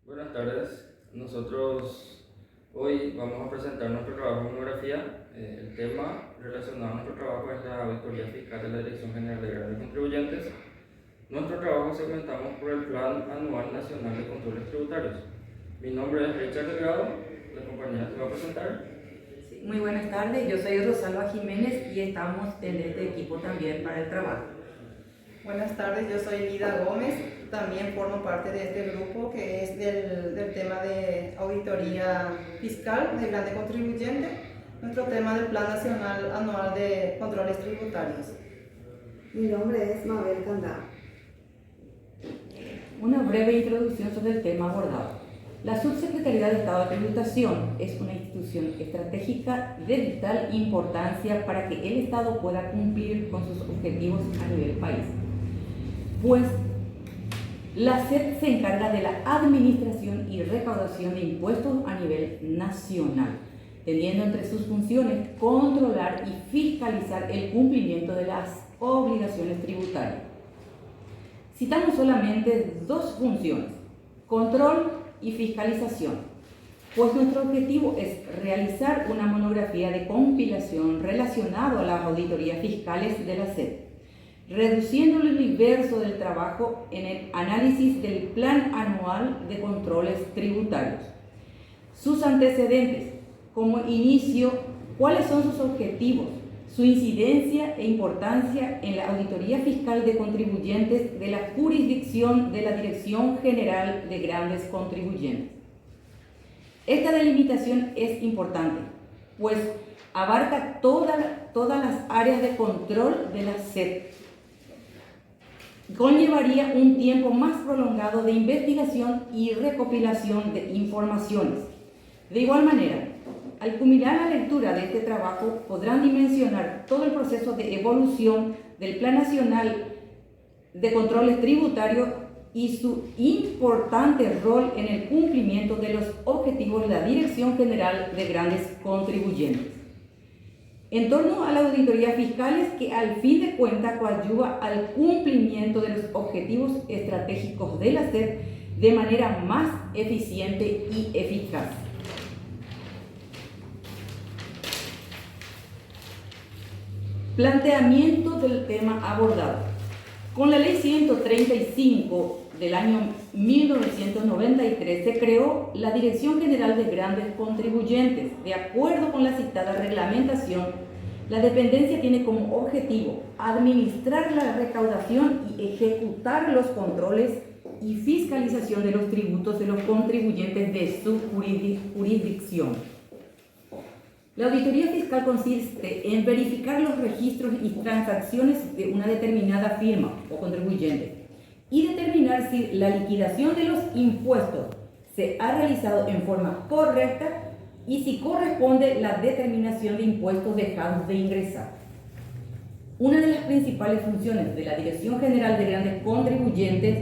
Buenas tardes. Nosotros hoy vamos a presentar nuestro trabajo de monografía. El tema relacionado a nuestro trabajo es la auditoría fiscal de la Dirección General de Grandes Contribuyentes. Nuestro trabajo segmentamos por el Plan Anual Nacional de Controles Tributarios. Mi nombre es Richard Delgado, la compañera se va a presentar. Sí, muy buenas tardes, yo soy Rosalba Jiménez y estamos en este equipo también para el trabajo. Buenas tardes, yo soy Lida Gómez, también formo parte de este grupo que es del tema de auditoría fiscal de grandes contribuyentes, nuestro tema del Plan Nacional Anual de Controles Tributarios. Mi nombre es Mabel Candá. Una breve introducción sobre el tema abordado. La Subsecretaría de Estado de Tributación es una institución estratégica de vital importancia para que el Estado pueda cumplir con sus objetivos a nivel país. Pues la SED se encarga de la administración y recaudación de impuestos a nivel nacional, teniendo entre sus funciones controlar y fiscalizar el cumplimiento de las obligaciones tributarias. Citamos solamente dos funciones, control y fiscalización, pues nuestro objetivo es realizar una monografía de compilación relacionado a las auditorías fiscales de la SED, reduciendo el universo del trabajo en el análisis del Plan Anual de Controles Tributarios, sus antecedentes, como inicio, cuáles son sus objetivos, su incidencia e importancia en la auditoría fiscal de contribuyentes de la jurisdicción de la Dirección General de Grandes Contribuyentes. Esta delimitación es importante, pues abarca todas las áreas de control de la SED. Conllevaría un tiempo más prolongado de investigación y recopilación de informaciones. De igual manera, al culminar la lectura de este trabajo, podrán dimensionar todo el proceso de evolución del Plan Nacional de Controles Tributarios y su importante rol en el cumplimiento de los objetivos de la Dirección General de Grandes Contribuyentes. En torno a la auditoría fiscales que al fin de cuentas coadyuva al cumplimiento de los objetivos estratégicos de la SED de manera más eficiente y eficaz. Planteamiento del tema abordado. Con la Ley 135 del año 1993 se creó la Dirección General de Grandes Contribuyentes. De acuerdo con la citada reglamentación, la dependencia tiene como objetivo administrar la recaudación y ejecutar los controles y fiscalización de los tributos de los contribuyentes de su jurisdicción. La auditoría fiscal consiste en verificar los registros y transacciones de una determinada firma o contribuyente y determinar si la liquidación de los impuestos se ha realizado en forma correcta y si corresponde la determinación de impuestos dejados de ingresar. Una de las principales funciones de la Dirección General de Grandes Contribuyentes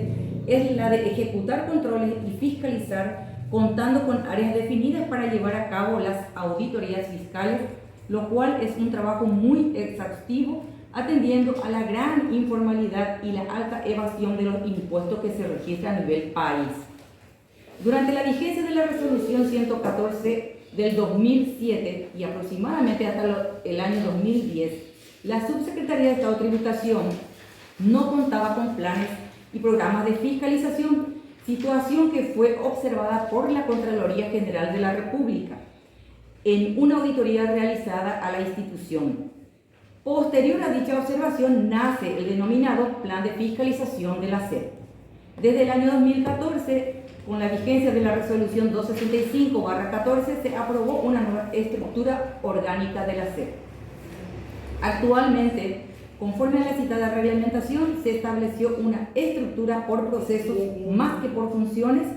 es la de ejecutar controles y fiscalizar, contando con áreas definidas para llevar a cabo las auditorías fiscales, lo cual es un trabajo muy exhaustivo, atendiendo a la gran informalidad y la alta evasión de los impuestos que se registra a nivel país. Durante la vigencia de la Resolución 114 del 2007 y aproximadamente hasta el año 2010, la Subsecretaría de Estado de Tributación no contaba con planes y programas de fiscalización, situación que fue observada por la Contraloría General de la República en una auditoría realizada a la institución. Posterior a dicha observación nace el denominado Plan de Fiscalización de la SED. Desde el año 2014, con la vigencia de la Resolución 265/14, se aprobó una nueva estructura orgánica de la SED. Actualmente, conforme a la citada reglamentación, se estableció una estructura por procesos más que por funciones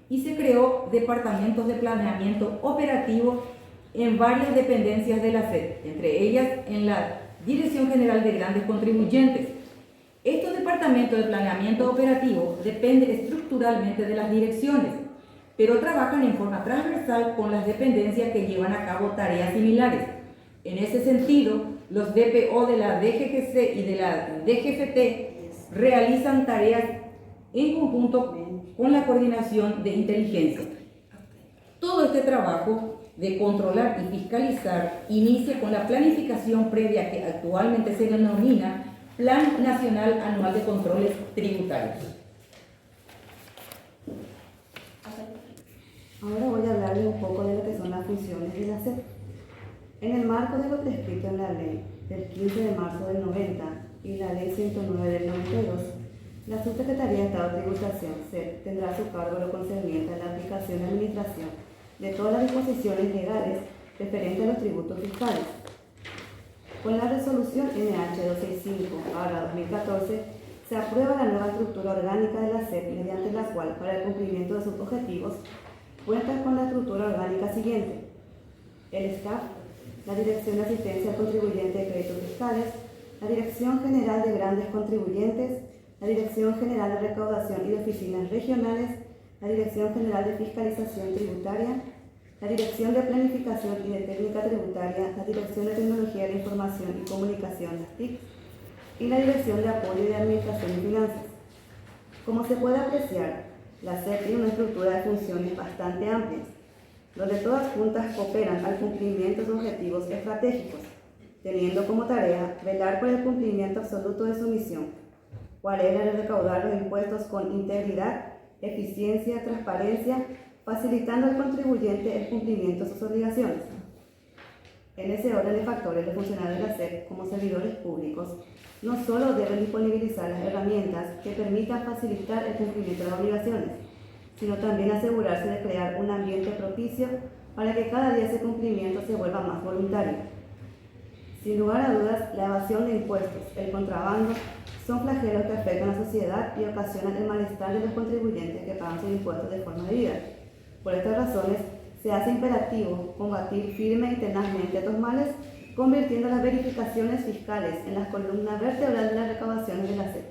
y se creó departamentos de planeamiento operativo en varias dependencias de la SED, entre ellas en la Dirección General de Grandes Contribuyentes. Estos departamentos de planeamiento operativo dependen estructuralmente de las direcciones, pero trabajan en forma transversal con las dependencias que llevan a cabo tareas similares. En ese sentido, los DPO de la DGGC y de la DGFT realizan tareas en conjunto con la coordinación de inteligencia. Todo este trabajo de controlar y fiscalizar inicia con la planificación previa que actualmente se denomina Plan Nacional Anual de Controles Tributarios. Ahora voy a hablarles un poco de lo que son las funciones de la SEP. En el marco de lo prescrito en la ley del 15 de marzo del 90 y la ley 109 del 92, la Subsecretaría de Estado de Tributación, SEP, tendrá a su cargo lo concerniente a la aplicación y administración de todas las disposiciones legales referentes a los tributos fiscales. Con la resolución NH 265/2014 se aprueba la nueva estructura orgánica de la SEP, mediante la cual, para el cumplimiento de sus objetivos, cuenta con la estructura orgánica siguiente: el SCAF, la Dirección de Asistencia al Contribuyente de Créditos Fiscales, la Dirección General de Grandes Contribuyentes, la Dirección General de Recaudación y de Oficinas Regionales, la Dirección General de Fiscalización Tributaria, la Dirección de Planificación y de Técnica Tributaria, la Dirección de Tecnología de la Información y Comunicación, las TIC, y la Dirección de Apoyo y de Administración y Finanzas. Como se puede apreciar, la SEP tiene una estructura de funciones bastante amplias, donde todas juntas cooperan al cumplimiento de sus objetivos estratégicos, teniendo como tarea velar por el cumplimiento absoluto de su misión, cual es la de recaudar los impuestos con integridad, eficiencia, transparencia, facilitando al contribuyente el cumplimiento de sus obligaciones. En ese orden de factores, los funcionarios de la SEP, como servidores públicos, no solo deben disponibilizar las herramientas que permitan facilitar el cumplimiento de las obligaciones, sino también asegurarse de crear un ambiente propicio para que cada día ese cumplimiento se vuelva más voluntario. Sin lugar a dudas, la evasión de impuestos, el contrabando, son flagelos que afectan a la sociedad y ocasionan el malestar de los contribuyentes que pagan sus impuestos de forma debida. Por estas razones, se hace imperativo combatir firme y tenazmente estos males, convirtiendo las verificaciones fiscales en la columna vertebral de las recaudaciones de la SEP.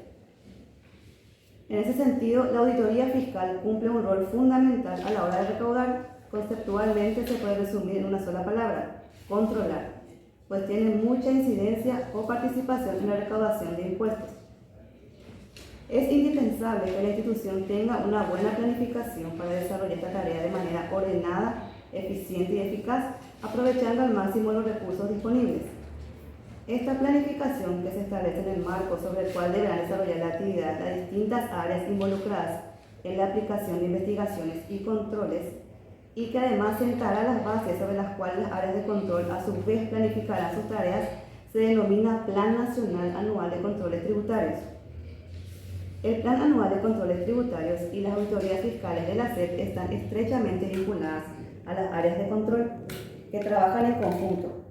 En ese sentido, la auditoría fiscal cumple un rol fundamental a la hora de recaudar. Conceptualmente se puede resumir en una sola palabra: controlar, pues tiene mucha incidencia o participación en la recaudación de impuestos. Es indispensable que la institución tenga una buena planificación para desarrollar esta tarea de manera ordenada, eficiente y eficaz, aprovechando al máximo los recursos disponibles. Esta planificación, que se establece en el marco sobre el cual deberán desarrollar la actividad las distintas áreas involucradas en la aplicación de investigaciones y controles, y que además sentará las bases sobre las cuales las áreas de control a su vez planificarán sus tareas, se denomina Plan Nacional Anual de Controles Tributarios. El Plan Anual de Controles Tributarios y las auditorías fiscales de la SEP están estrechamente vinculadas a las áreas de control que trabajan en conjunto,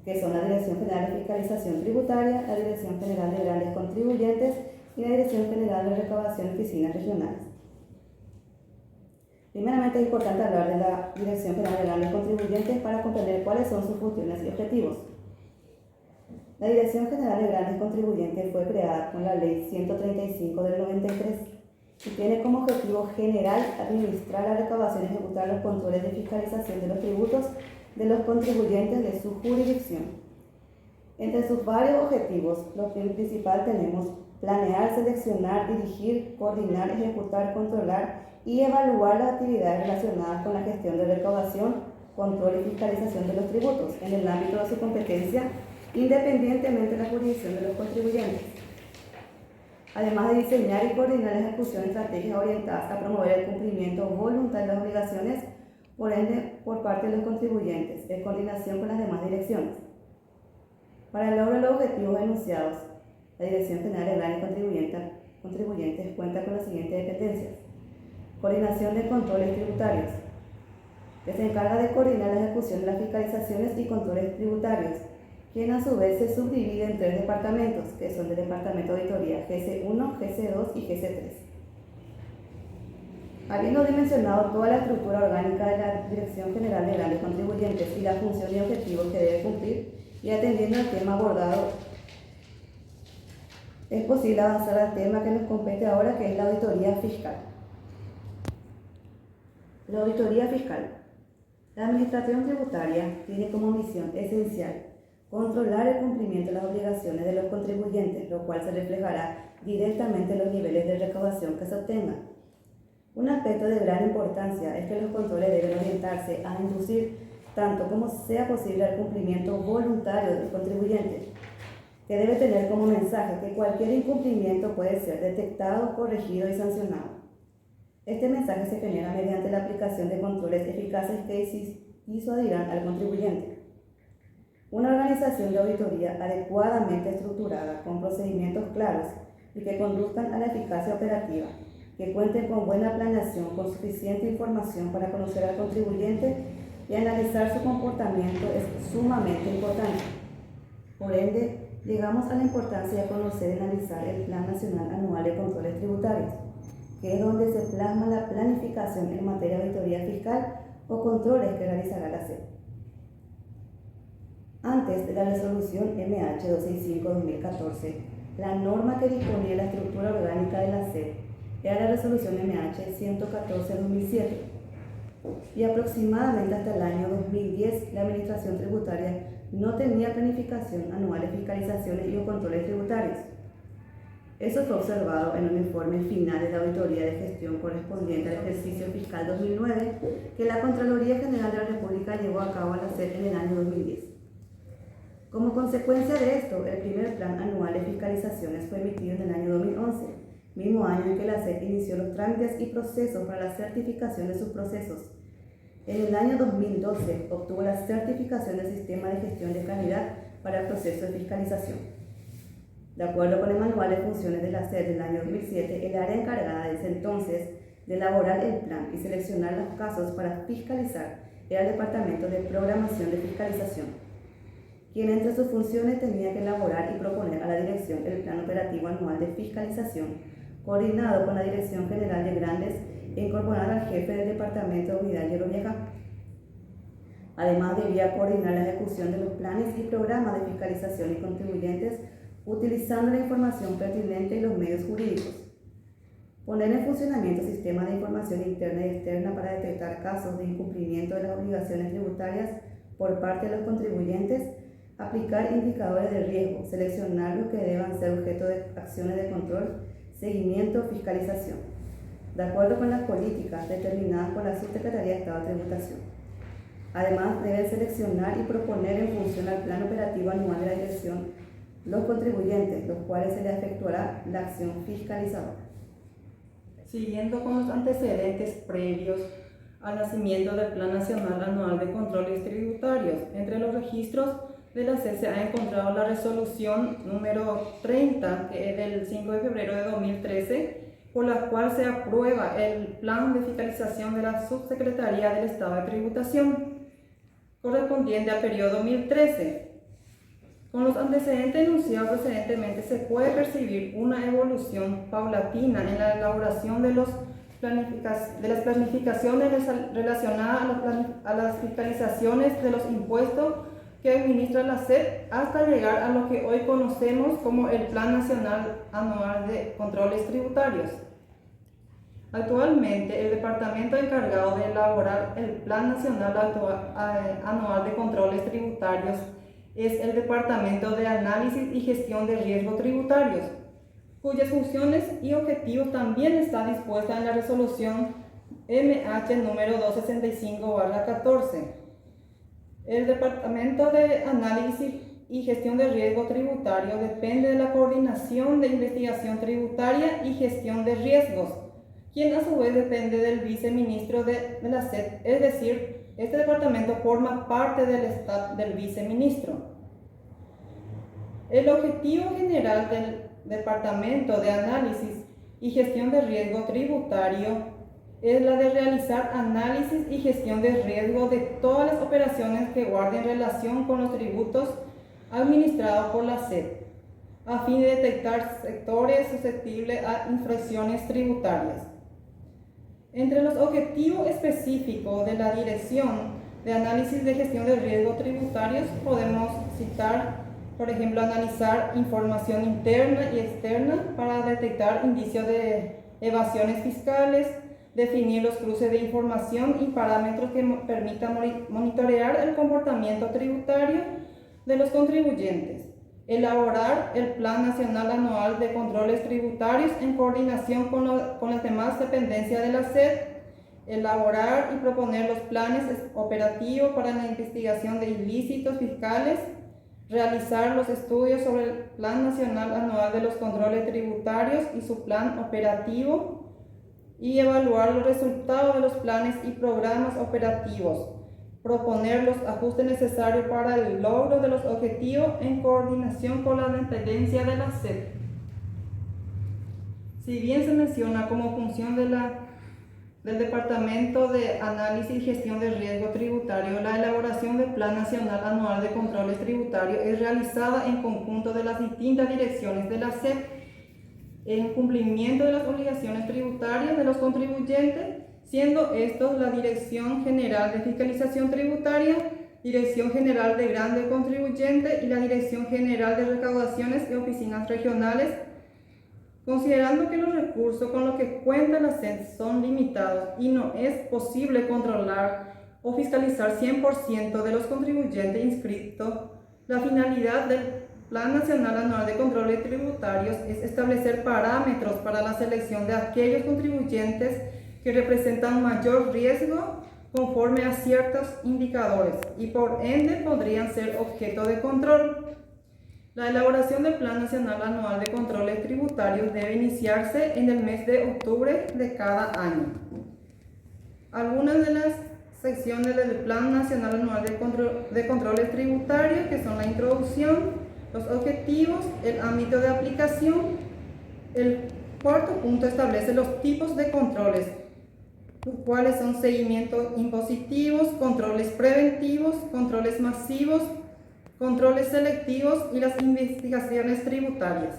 que son la Dirección General de Fiscalización Tributaria, la Dirección General de Grandes Contribuyentes y la Dirección General de Recaudación y Oficinas Regionales. Primeramente, es importante hablar de la Dirección General de Grandes Contribuyentes para comprender cuáles son sus funciones y objetivos. La Dirección General de Grandes Contribuyentes fue creada con la Ley 135 del 93 y tiene como objetivo general administrar la recaudación y ejecutar los controles de fiscalización de los tributos de los contribuyentes de su jurisdicción. Entre sus varios objetivos, lo principal tenemos: planear, seleccionar, dirigir, coordinar, ejecutar, controlar y evaluar las actividades relacionadas con la gestión de recaudación, control y fiscalización de los tributos en el ámbito de su competencia, independientemente de la jurisdicción de los contribuyentes. Además de diseñar y coordinar la ejecución de estrategias orientadas a promover el cumplimiento voluntario de las obligaciones, por ende, por parte de los contribuyentes, en coordinación con las demás direcciones. Para el logro de los objetivos enunciados, la Dirección General de Grandes Contribuyentes cuenta con las siguientes dependencias: coordinación de controles tributarios, que se encarga de coordinar la ejecución de las fiscalizaciones y controles tributarios, quien a su vez se subdivide en 3 departamentos, que son el Departamento de Auditoría GC1, GC2 y GC3. Habiendo dimensionado toda la estructura orgánica de la Dirección General de Grandes Contribuyentes y la función y objetivos que debe cumplir, y atendiendo al tema abordado, es posible avanzar al tema que nos compete ahora, que es la auditoría fiscal. La auditoría fiscal. La Administración Tributaria tiene como misión esencial controlar el cumplimiento de las obligaciones de los contribuyentes, lo cual se reflejará directamente los niveles de recaudación que se obtengan. Un aspecto de gran importancia es que los controles deben orientarse a inducir tanto como sea posible al cumplimiento voluntario del contribuyente, que debe tener como mensaje que cualquier incumplimiento puede ser detectado, corregido y sancionado. Este mensaje se genera mediante la aplicación de controles eficaces que disuadirán al contribuyente. Una organización de auditoría adecuadamente estructurada, con procedimientos claros y que conduzcan a la eficacia operativa, que cuenten con buena planeación, con suficiente información para conocer al contribuyente y analizar su comportamiento es sumamente importante. Por ende, llegamos a la importancia de conocer y analizar el Plan Nacional Anual de Controles Tributarios, que es donde se plasma la planificación en materia de auditoría fiscal o controles que realizará la SED. Antes de la resolución MH 265-2014, la norma que disponía la estructura orgánica de la SED era la resolución MH 114-2007, y aproximadamente hasta el año 2010 la Administración Tributaria no tenía planificación anual de fiscalizaciones y controles tributarios. Eso fue observado en un informe final de la Auditoría de Gestión correspondiente al ejercicio fiscal 2009 que la Contraloría General de la República llevó a cabo a la SED en el año 2010. Como consecuencia de esto, el primer plan anual de fiscalizaciones fue emitido en el año 2011, mismo año en que la SED inició los trámites y procesos para la certificación de sus procesos. En el año 2012 obtuvo la certificación del Sistema de Gestión de Calidad para el proceso de fiscalización. De acuerdo con el Manual de Funciones de la SED del año 2007, el área encargada desde entonces de elaborar el plan y seleccionar los casos para fiscalizar era el Departamento de Programación de Fiscalización, quien entre sus funciones tenía que elaborar y proponer a la Dirección el Plan Operativo Anual de Fiscalización, coordinado con la Dirección General de Grandes e incorporar al jefe del Departamento de Unidad Hierro Vieja. Además, debía coordinar la ejecución de los planes y programas de fiscalización y contribuyentes utilizando la información pertinente y los medios jurídicos. Poner en funcionamiento sistemas de información interna y externa para detectar casos de incumplimiento de las obligaciones tributarias por parte de los contribuyentes, aplicar indicadores de riesgo, seleccionar los que deban ser objeto de acciones de control, seguimiento, fiscalización, de acuerdo con las políticas determinadas por la Subsecretaría de Estado de Tributación. Además, deben seleccionar y proponer en función al Plan Operativo Anual de la Dirección los contribuyentes, los cuales se les efectuará la acción fiscalizadora. Siguiendo con los antecedentes previos al nacimiento del Plan Nacional Anual de Controles Tributarios, entre los registros de la SED se ha encontrado la resolución número 30, que es del 5 de febrero de 2013, por la cual se aprueba el plan de fiscalización de la Subsecretaría del Estado de Tributación, correspondiente al periodo 2013. Con los antecedentes enunciados precedentemente se puede percibir una evolución paulatina en la elaboración de las planificaciones relacionadas a las fiscalizaciones de los impuestos que administra la SED hasta llegar a lo que hoy conocemos como el Plan Nacional Anual de Controles Tributarios. Actualmente, el departamento encargado de elaborar el Plan Nacional Anual de Controles Tributarios es el Departamento de Análisis y Gestión de Riesgos Tributarios, cuyas funciones y objetivos también está dispuesta en la resolución MH número 265/14. El Departamento de Análisis y Gestión de Riesgo Tributario depende de la Coordinación de Investigación Tributaria y Gestión de Riesgos, quien a su vez depende del viceministro de la SED, es decir, este departamento forma parte del staff del viceministro. El objetivo general del Departamento de Análisis y Gestión de Riesgo Tributario es la de realizar análisis y gestión de riesgo de todas las operaciones que guarden relación con los tributos administrados por la SED, a fin de detectar sectores susceptibles a infracciones tributarias. Entre los objetivos específicos de la Dirección de Análisis de Gestión de Riesgos Tributarios podemos citar, por ejemplo, analizar información interna y externa para detectar indicios de evasiones fiscales, definir los cruces de información y parámetros que permitan monitorear el comportamiento tributario de los contribuyentes, elaborar el Plan Nacional Anual de Controles Tributarios en coordinación con las demás dependencias de la SED, elaborar y proponer los planes operativos para la investigación de ilícitos fiscales, realizar los estudios sobre el Plan Nacional Anual de los Controles Tributarios y su plan operativo, y evaluar los resultados de los planes y programas operativos, proponer los ajustes necesarios para el logro de los objetivos en coordinación con la dependencia de la SED. Si bien se menciona como función del Departamento de Análisis y Gestión de Riesgo Tributario, la elaboración del Plan Nacional Anual de Controles Tributarios es realizada en conjunto de las distintas direcciones de la SED en cumplimiento de las obligaciones tributarias de los contribuyentes, siendo estos la Dirección General de Fiscalización Tributaria, Dirección General de Grandes Contribuyentes y la Dirección General de Recaudaciones y Oficinas Regionales. Considerando que los recursos con los que cuenta la SED son limitados y no es posible controlar o fiscalizar 100% de los contribuyentes inscritos, la finalidad del Plan Nacional Anual de Controles Tributarios es establecer parámetros para la selección de aquellos contribuyentes que representan mayor riesgo conforme a ciertos indicadores y por ende podrían ser objeto de control. La elaboración del Plan Nacional Anual de Controles Tributarios debe iniciarse en el mes de octubre de cada año. Algunas de las secciones del Plan Nacional Anual de Controles Tributarios, que son la introducción, los objetivos, el ámbito de aplicación. El cuarto punto establece los tipos de controles, los cuales son seguimientos impositivos, controles preventivos, controles masivos, controles selectivos y las investigaciones tributarias.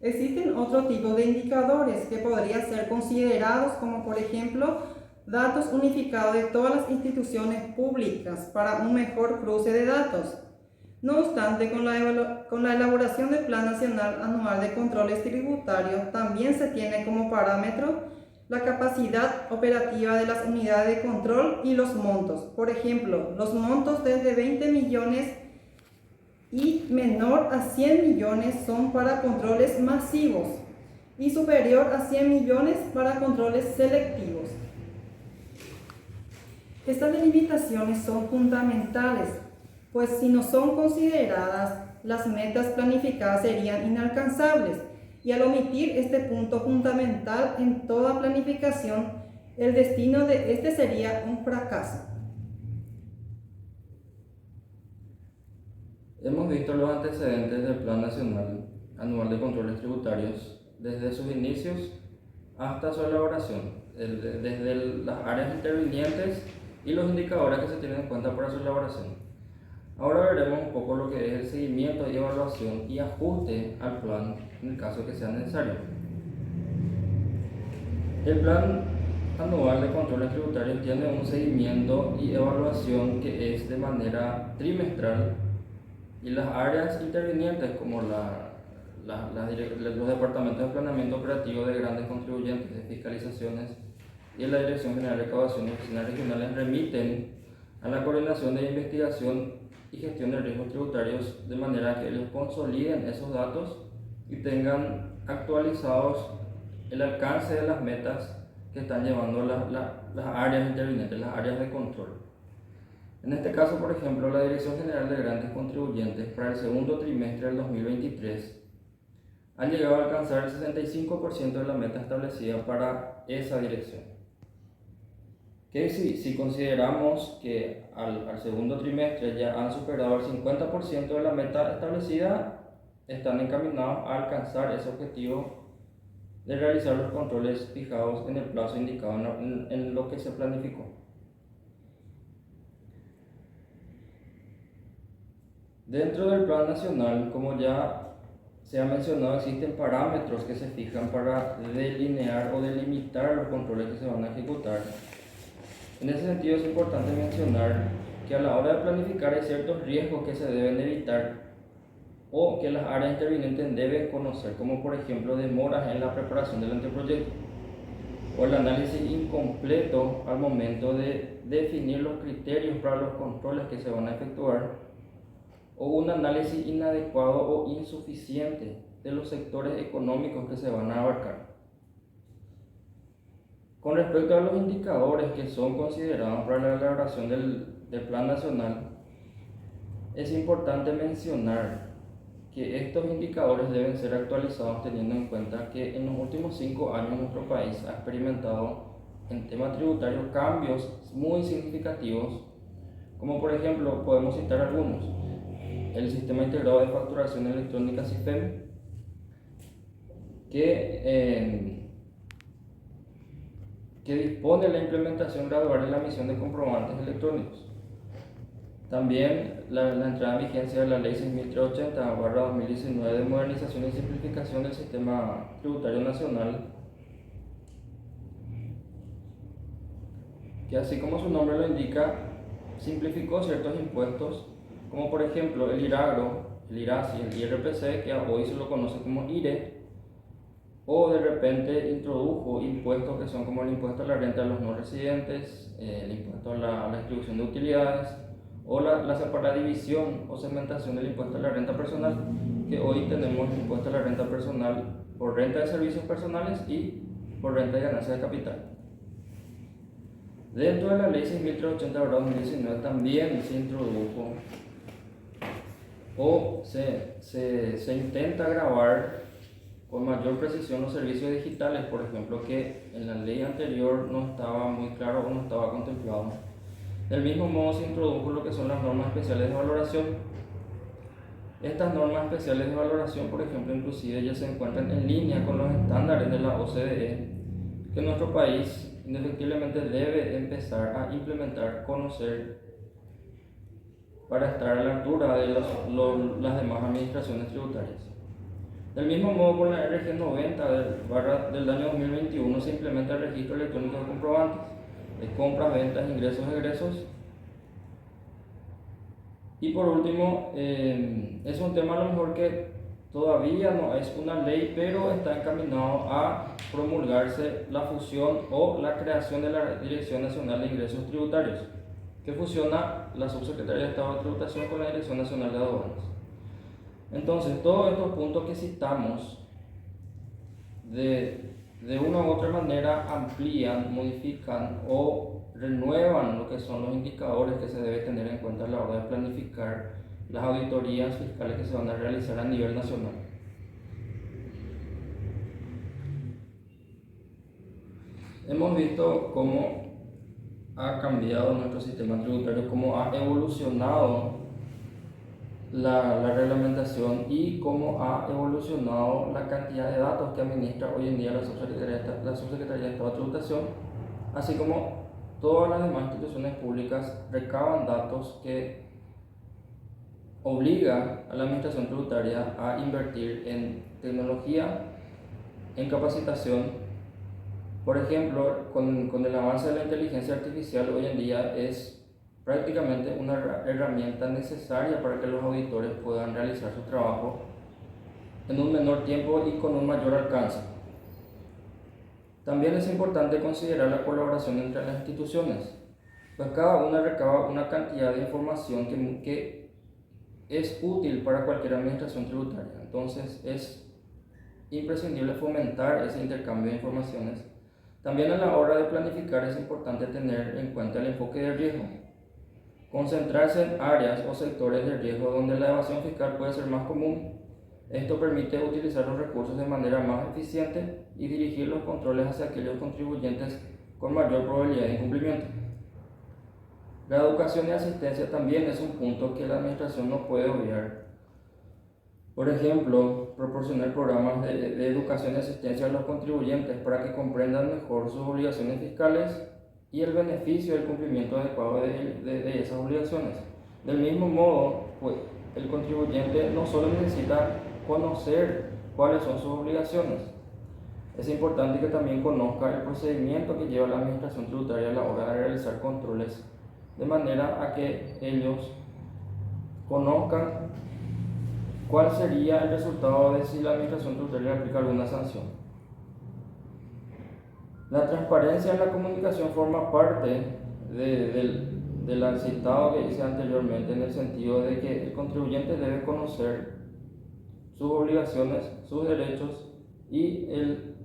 Existen otro tipo de indicadores que podrían ser considerados como, por ejemplo, datos unificados de todas las instituciones públicas para un mejor cruce de datos. No obstante, con la elaboración del Plan Nacional Anual de Controles Tributarios también se tiene como parámetro la capacidad operativa de las unidades de control y los montos. Por ejemplo, los montos desde 20 millones y menor a 100 millones son para controles masivos y superior a 100 millones para controles selectivos. Estas delimitaciones son fundamentales, pues si no son consideradas, las metas planificadas serían inalcanzables. Y al omitir este punto fundamental en toda planificación, el destino de este sería un fracaso. Hemos visto los antecedentes del Plan Nacional Anual de Controles Tributarios desde sus inicios hasta su elaboración, desde las áreas intervinientes y los indicadores que se tienen en cuenta para su elaboración. Ahora veremos un poco lo que es el seguimiento y evaluación y ajuste al plan en el caso que sea necesario. El Plan Anual de Controles Tributarios tiene un seguimiento y evaluación que es de manera trimestral, y las áreas intervinientes como los departamentos de planeamiento operativo de grandes contribuyentes, de fiscalizaciones y la Dirección General de Recaudación y Oficinas Regionales remiten a la coordinación de investigación y gestión de riesgos tributarios de manera que ellos consoliden esos datos y tengan actualizados el alcance de las metas que están llevando las áreas intervinientes, las áreas de control. En este caso, por ejemplo, la Dirección General de Grandes Contribuyentes para el segundo trimestre del 2023 ha llegado a alcanzar el 65% de la meta establecida para esa dirección. Que si consideramos que al segundo trimestre ya han superado el 50% de la meta establecida, están encaminados a alcanzar ese objetivo de realizar los controles fijados en el plazo indicado en lo que se planificó. Dentro del Plan Nacional, como ya se ha mencionado, existen parámetros que se fijan para delinear o delimitar los controles que se van a ejecutar. En ese sentido es importante mencionar que a la hora de planificar hay ciertos riesgos que se deben evitar o que las áreas intervinientes deben conocer, como por ejemplo demoras en la preparación del anteproyecto o el análisis incompleto al momento de definir los criterios para los controles que se van a efectuar, o un análisis inadecuado o insuficiente de los sectores económicos que se van a abarcar. Con respecto a los indicadores que son considerados para la elaboración del Plan Nacional, es importante mencionar que estos indicadores deben ser actualizados teniendo en cuenta que en los últimos 5 años nuestro país ha experimentado en tema tributario cambios muy significativos, como por ejemplo podemos citar algunos: el Sistema Integrado de Facturación Electrónica SIFEM, que dispone la implementación gradual de la emisión de comprobantes electrónicos. También la entrada en vigencia de la Ley 6.380/2019 de modernización y simplificación del sistema tributario nacional, que así como su nombre lo indica, simplificó ciertos impuestos, como por ejemplo el IRAGRO, el IRASI, el IRPC, que hoy se lo conoce como IRE, o de repente introdujo impuestos que son como el impuesto a la renta de los no residentes, el impuesto a la distribución de utilidades, o la separada división o segmentación del impuesto a la renta personal, que hoy tenemos impuesto a la renta personal por renta de servicios personales y por renta de ganancias de capital. Dentro de la Ley 6.380/2019 también se introdujo o se intenta grabar con mayor precisión los servicios digitales, por ejemplo, que en la ley anterior no estaba muy claro o no estaba contemplado. Del mismo modo se introdujo lo que son las normas especiales de valoración. Estas normas especiales de valoración, por ejemplo, inclusive ya se encuentran en línea con los estándares de la OCDE, que nuestro país indefectiblemente debe empezar a implementar, conocer, para estar a la altura de las demás administraciones tributarias. Del mismo modo, con la RG 90 del año 2021 se implementa el registro electrónico de comprobantes de compras, ventas, ingresos, egresos. Y por último, es un tema a lo mejor que todavía no es una ley, pero está encaminado a promulgarse la fusión o la creación de la Dirección Nacional de Ingresos Tributarios, que fusiona la Subsecretaría de Estado de Tributación con la Dirección Nacional de Aduanas. Entonces, todos estos puntos que citamos de una u otra manera amplían, modifican o renuevan lo que son los indicadores que se debe tener en cuenta a la hora de planificar las auditorías fiscales que se van a realizar a nivel nacional. Hemos visto cómo ha cambiado nuestro sistema tributario, cómo ha evolucionado la reglamentación y cómo ha evolucionado la cantidad de datos que administra hoy en día la Subsecretaría de Estado de Tributación, así como todas las demás instituciones públicas recaban datos que obligan a la administración tributaria a invertir en tecnología, en capacitación. Por ejemplo, con el avance de la inteligencia artificial hoy en día es prácticamente una herramienta necesaria para que los auditores puedan realizar su trabajo en un menor tiempo y con un mayor alcance. También es importante considerar la colaboración entre las instituciones, pues cada una recaba una cantidad de información que es útil para cualquier administración tributaria. Entonces es imprescindible fomentar ese intercambio de informaciones. También a la hora de planificar es importante tener en cuenta el enfoque de riesgo. Concentrarse en áreas o sectores de riesgo donde la evasión fiscal puede ser más común. Esto permite utilizar los recursos de manera más eficiente y dirigir los controles hacia aquellos contribuyentes con mayor probabilidad de incumplimiento. La educación y asistencia también es un punto que la administración no puede obviar. Por ejemplo, proporcionar programas de educación y asistencia a los contribuyentes para que comprendan mejor sus obligaciones fiscales y el beneficio del cumplimiento adecuado de esas obligaciones. Del mismo modo, pues, el contribuyente no solo necesita conocer cuáles son sus obligaciones, es importante que también conozca el procedimiento que lleva la administración tributaria a la hora de realizar controles, de manera a que ellos conozcan cuál sería el resultado de si la administración tributaria aplica alguna sanción. La transparencia en la comunicación forma parte del citado que hice anteriormente, en el sentido de que el contribuyente debe conocer sus obligaciones, sus derechos y el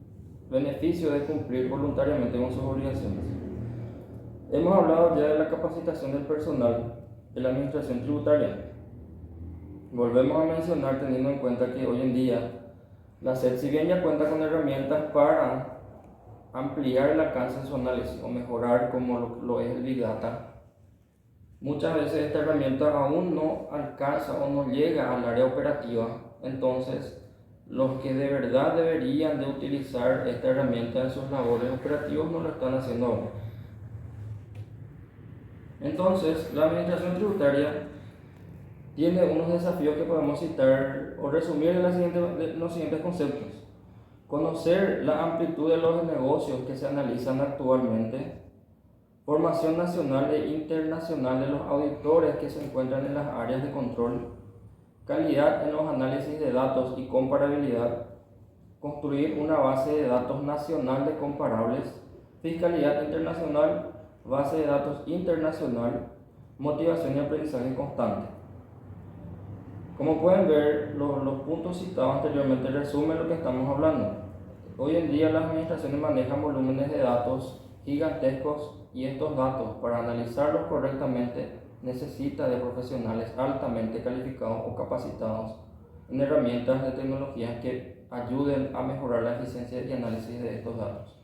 beneficio de cumplir voluntariamente con sus obligaciones. Hemos hablado ya de la capacitación del personal de la administración tributaria. Volvemos a mencionar, teniendo en cuenta que hoy en día la SED, si bien ya cuenta con herramientas para ampliar el alcance de su análisis o mejorar como lo es el Big Data, muchas veces esta herramienta aún no alcanza o no llega al área operativa. Entonces, los que de verdad deberían de utilizar esta herramienta en sus labores operativos no lo están haciendo aún. Entonces, la administración tributaria tiene unos desafíos que podemos citar o resumir en los siguientes conceptos. Conocer la amplitud de los negocios que se analizan actualmente, formación nacional e internacional de los auditores que se encuentran en las áreas de control, calidad en los análisis de datos y comparabilidad, construir una base de datos nacional de comparables, fiscalidad internacional, base de datos internacional, motivación y aprendizaje constante. Como pueden ver, los puntos citados anteriormente resumen lo que estamos hablando. Hoy en día las administraciones manejan volúmenes de datos gigantescos y estos datos, para analizarlos correctamente, necesita de profesionales altamente calificados o capacitados en herramientas de tecnologías que ayuden a mejorar la eficiencia y análisis de estos datos.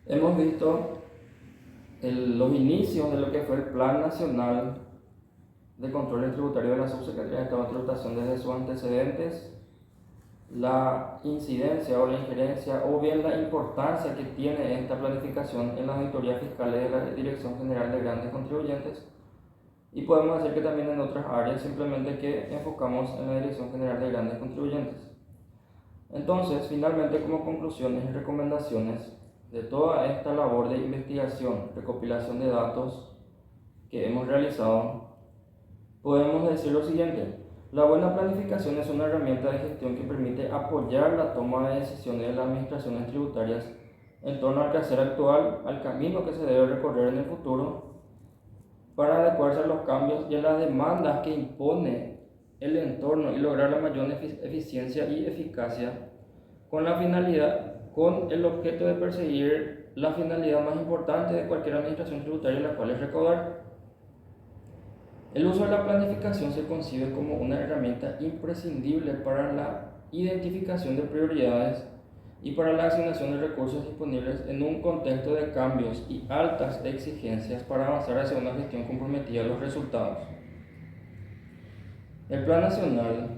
Hemos visto los inicios de lo que fue el Plan Nacional de Control Tributario de la Subsecretaría de Estado de Tributación desde sus antecedentes, la incidencia o la injerencia o bien la importancia que tiene esta planificación en las auditorías fiscales de la Dirección General de Grandes Contribuyentes, y podemos decir que también en otras áreas, simplemente que enfocamos en la Dirección General de Grandes Contribuyentes. Entonces, finalmente, como conclusiones y recomendaciones de toda esta labor de investigación, recopilación de datos que hemos realizado, podemos decir lo siguiente: la buena planificación es una herramienta de gestión que permite apoyar la toma de decisiones de las administraciones tributarias en torno al quehacer actual, al camino que se debe recorrer en el futuro, para adecuarse a los cambios y a las demandas que impone el entorno y lograr la mayor eficiencia y eficacia, con el objeto de perseguir la finalidad más importante de cualquier administración tributaria, la cual es recaudar. El uso de la planificación se concibe como una herramienta imprescindible para la identificación de prioridades y para la asignación de recursos disponibles en un contexto de cambios y altas exigencias para avanzar hacia una gestión comprometida a los resultados. El Plan Nacional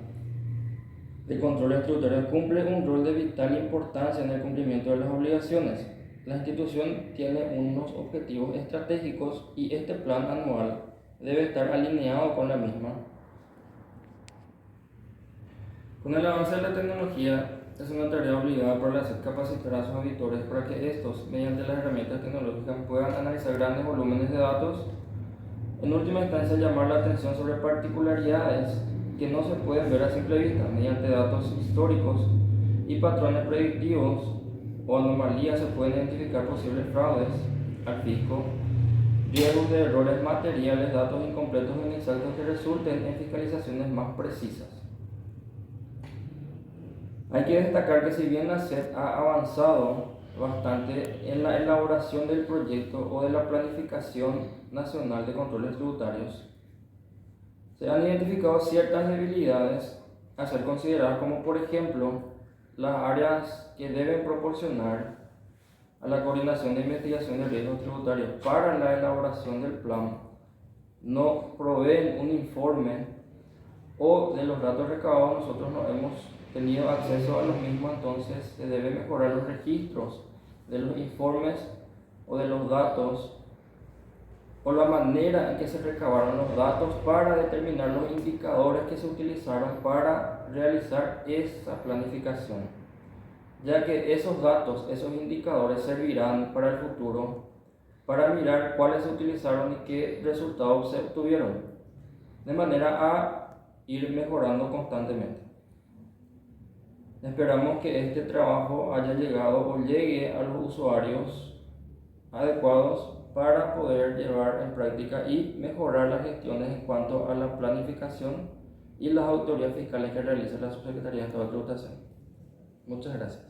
de Control Tributario cumple un rol de vital importancia en el cumplimiento de las obligaciones. La institución tiene unos objetivos estratégicos y este plan anual debe estar alineado con la misma. Con el avance de la tecnología, es una tarea obligada para la SED capacitar a sus auditores para que estos, mediante las herramientas tecnológicas, puedan analizar grandes volúmenes de datos. En última instancia, llamar la atención sobre particularidades que no se pueden ver a simple vista mediante datos históricos y patrones predictivos o anomalías. Se pueden identificar posibles fraudes al fisco, riesgos de errores materiales, datos incompletos o inexactos que resulten en fiscalizaciones más precisas. Hay que destacar que si bien la SED ha avanzado bastante en la elaboración del proyecto o de la planificación nacional de controles tributarios, se han identificado ciertas debilidades a ser consideradas, como por ejemplo las áreas que deben proporcionar a la coordinación de investigación de riesgos tributarios para la elaboración del plan no proveen un informe, o de los datos recabados nosotros no hemos tenido acceso a los mismos. Entonces se debe mejorar los registros de los informes o de los datos, o la manera en que se recabaron los datos, para determinar los indicadores que se utilizaron para realizar esa planificación, ya que esos datos, esos indicadores servirán para el futuro para mirar cuáles se utilizaron y qué resultados se obtuvieron, de manera a ir mejorando constantemente. Esperamos que este trabajo haya llegado o llegue a los usuarios adecuados para poder llevar en práctica y mejorar las gestiones en cuanto a la planificación y las auditorías fiscales que realiza la Subsecretaría de Estado de Tributación. Muchas gracias.